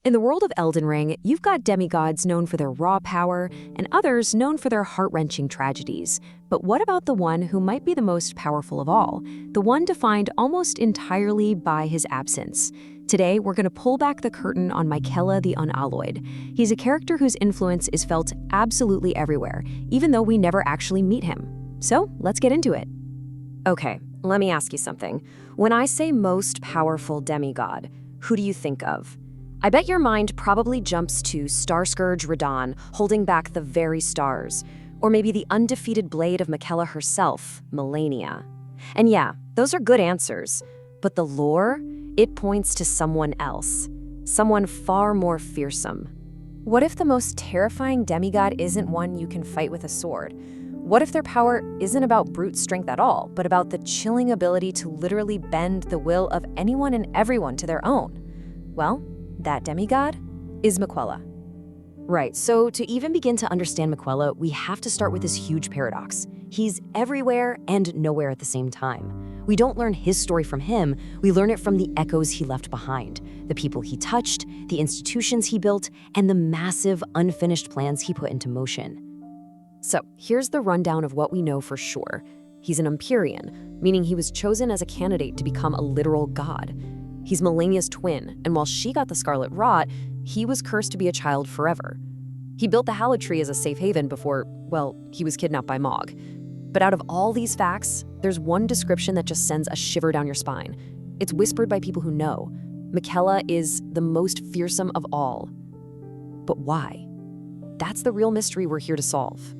In the world of Elden Ring, you've got demigods known for their raw power and others known for their heart-wrenching tragedies. But what about the one who might be the most powerful of all, the one defined almost entirely by his absence? Today, we're going to pull back the curtain on Miquella the Unalloyed. He's a character whose influence is felt absolutely everywhere, even though we never actually meet him. So, let's get into it. Okay, let me ask you something. When I say most powerful demigod, who do you think of? I bet your mind probably jumps to Starscourge Radahn holding back the very stars, or maybe the undefeated blade of Miquella herself, Malenia. And yeah, those are good answers, but the lore, it points to someone else, someone far more fearsome. What if the most terrifying demigod isn't one you can fight with a sword? What if their power isn't about brute strength at all, but about the chilling ability to literally bend the will of anyone and everyone to their own? Well, that demigod is Miquella. Right, so to even begin to understand Miquella, we have to start with this huge paradox. He's everywhere and nowhere at the same time. We don't learn his story from him, we learn it from the echoes he left behind, the people he touched, the institutions he built, and the massive, unfinished plans he put into motion. So here's the rundown of what we know for sure. He's an Empyrean, meaning he was chosen as a candidate to become a literal god. He's Malenia's twin, and while she got the Scarlet Rot, he was cursed to be a child forever. He built the Haligtree as a safe haven before, well, he was kidnapped by Mog. But out of all these facts, there's one description that just sends a shiver down your spine. It's whispered by people who know. Miquella is the most fearsome of all. But why? That's the real mystery we're here to solve.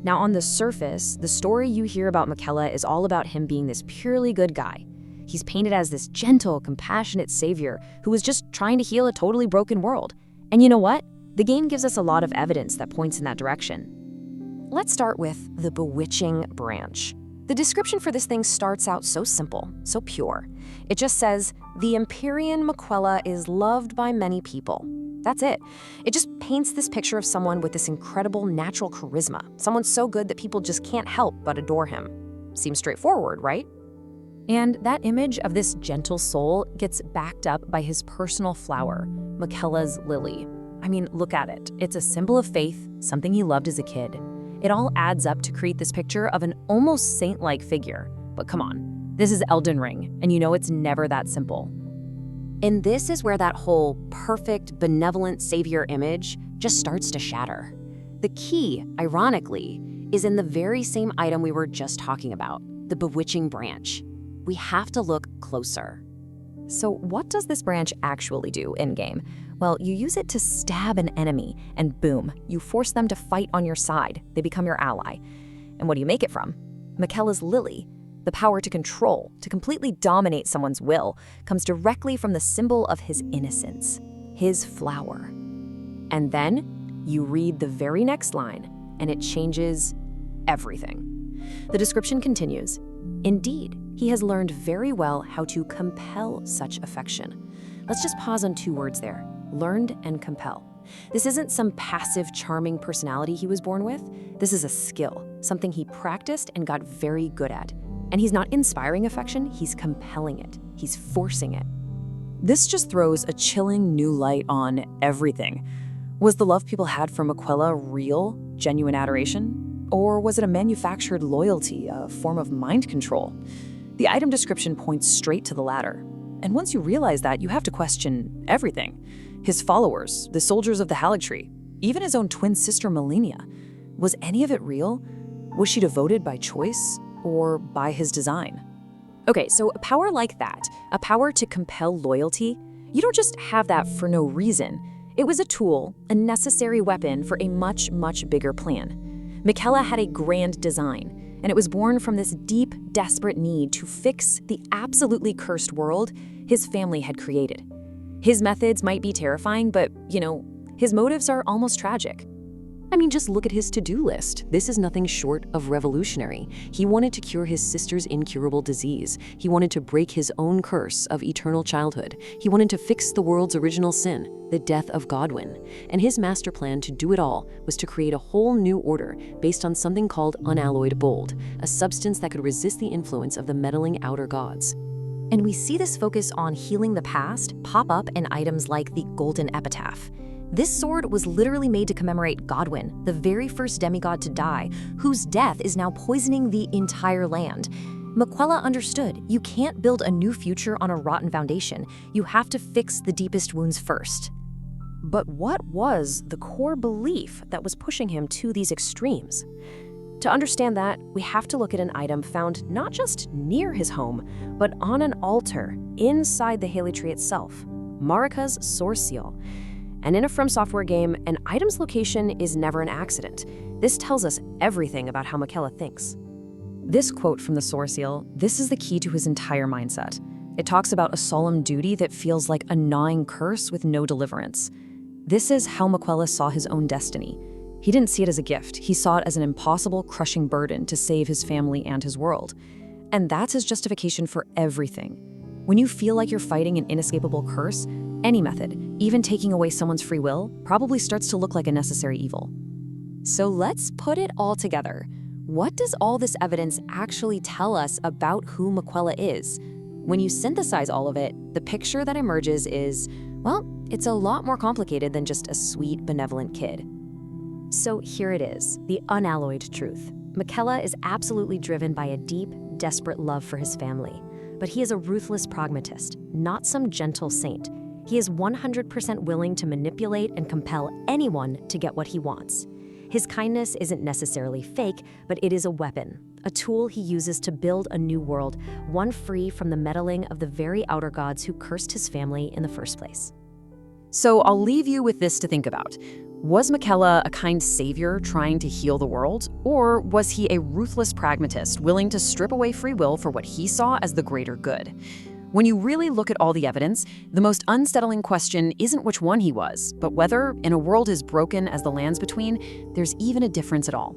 Now, on the surface, the story you hear about Miquella is all about him being this purely good guy. He's painted as this gentle, compassionate savior who was just trying to heal a totally broken world. And you know what? The game gives us a lot of evidence that points in that direction. Let's start with the bewitching branch. The description for this thing starts out so simple, so pure. It just says, the Empyrean Miquella is loved by many people. That's it. It just paints this picture of someone with this incredible natural charisma, someone so good that people just can't help but adore him. Seems straightforward, right? And that image of this gentle soul gets backed up by his personal flower, Miquella's lily. I mean, look at it. It's a symbol of faith, something he loved as a kid. It all adds up to create this picture of an almost saint-like figure. But come on, this is Elden Ring, and you know it's never that simple. And this is where that whole perfect, benevolent savior image just starts to shatter. The key, ironically, is in the very same item we were just talking about, the bewitching branch. We have to look closer. So what does this branch actually do in-game? Well, you use it to stab an enemy, and boom, you force them to fight on your side. They become your ally. And what do you make it from? Miquella's lily. The power to control, to completely dominate someone's will, comes directly from the symbol of his innocence, his flower. And then you read the very next line, and it changes everything. The description continues. Indeed, he has learned very well how to compel such affection. Let's just pause on two words there, learned and compel. This isn't some passive, charming personality he was born with. This is a skill, something he practiced and got very good at. And he's not inspiring affection, he's compelling it. He's forcing it. This just throws a chilling new light on everything. Was the love people had for Miquella real, genuine adoration? Or was it a manufactured loyalty, a form of mind control? The item description points straight to the latter. And once you realize that, you have to question everything. His followers, the soldiers of the Haligtree, even his own twin sister Malenia. Was any of it real? Was she devoted by choice or by his design? Okay, so a power like that, a power to compel loyalty, you don't just have that for no reason. It was a tool, a necessary weapon for a much, much bigger plan. Miquella had a grand design, and it was born from this deep, desperate need to fix the absolutely cursed world his family had created. His methods might be terrifying, but, you know, his motives are almost tragic. I mean, just look at his to-do list. This is nothing short of revolutionary. He wanted to cure his sister's incurable disease. He wanted to break his own curse of eternal childhood. He wanted to fix the world's original sin, the death of Godwyn. And his master plan to do it all was to create a whole new order based on something called Unalloyed Gold, a substance that could resist the influence of the meddling outer gods. And we see this focus on healing the past pop up in items like the Golden Epitaph. This sword was literally made to commemorate Godwyn, the very first demigod to die, whose death is now poisoning the entire land. Miquella understood, you can't build a new future on a rotten foundation. You have to fix the deepest wounds first. But what was the core belief that was pushing him to these extremes? To understand that, we have to look at an item found not just near his home, but on an altar inside the Haligtree itself, Marika's source seal. And in a From Software game, an item's location is never an accident. This tells us everything about how Miquella thinks. This quote from the source seal, this is the key to his entire mindset. It talks about a solemn duty that feels like a gnawing curse with no deliverance. This is how Miquella saw his own destiny. He didn't see it as a gift. He saw it as an impossible, crushing burden to save his family and his world. And that's his justification for everything. When you feel like you're fighting an inescapable curse, any method, even taking away someone's free will, probably starts to look like a necessary evil. So let's put it all together. What does all this evidence actually tell us about who Miquella is? When you synthesize all of it, the picture that emerges is, well, it's a lot more complicated than just a sweet, benevolent kid. So here it is, the unalloyed truth. Miquella is absolutely driven by a deep, desperate love for his family. But he is a ruthless pragmatist, not some gentle saint. He is 100% willing to manipulate and compel anyone to get what he wants. His kindness isn't necessarily fake, but it is a weapon, a tool he uses to build a new world, one free from the meddling of the very outer gods who cursed his family in the first place. So I'll leave you with this to think about. Was Miquella a kind savior trying to heal the world, or was he a ruthless pragmatist willing to strip away free will for what he saw as the greater good? When you really look at all the evidence, the most unsettling question isn't which one he was, but whether, in a world as broken as the lands between, there's even a difference at all.